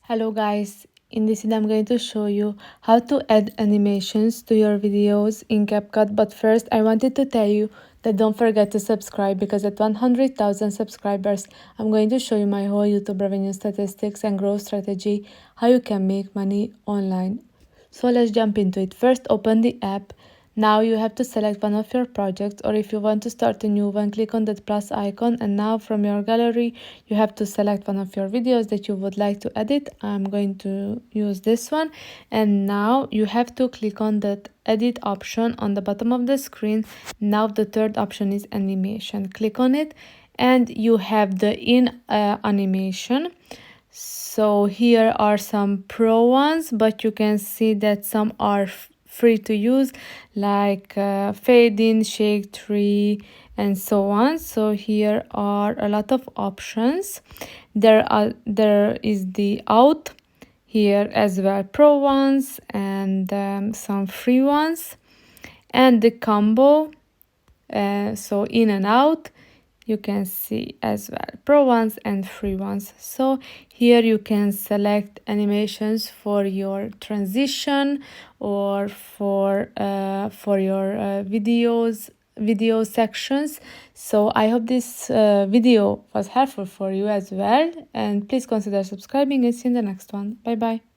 Hello guys, in this video I'm going to show you how to add animations to your videos in CapCut, but first I wanted to tell you that don't forget to subscribe, because at 100,000 subscribers I'm going to show you my whole YouTube revenue statistics and growth strategy, how you can make money online. So let's jump into it. First, open the app. Now you have to select one of your projects, or if you want to start a new one, click on that plus icon, and now from your gallery you have to select one of your videos that you would like to edit. I'm going to use this one, and now you have to click on that edit option on the bottom of the screen. Now the third option is animation. Click on it and you have the animation. So here are some pro ones, but you can see that some are free to use, like fade in, shake tree, and so on. So here are a lot of options. There is the out here as well, pro ones and some free ones, and the combo, so in and out. You can see as well pro ones and free ones. So here you can select animations for your transition or for your video sections. So I hope this video was helpful for you as well, and please consider subscribing and see you in the next one. Bye bye.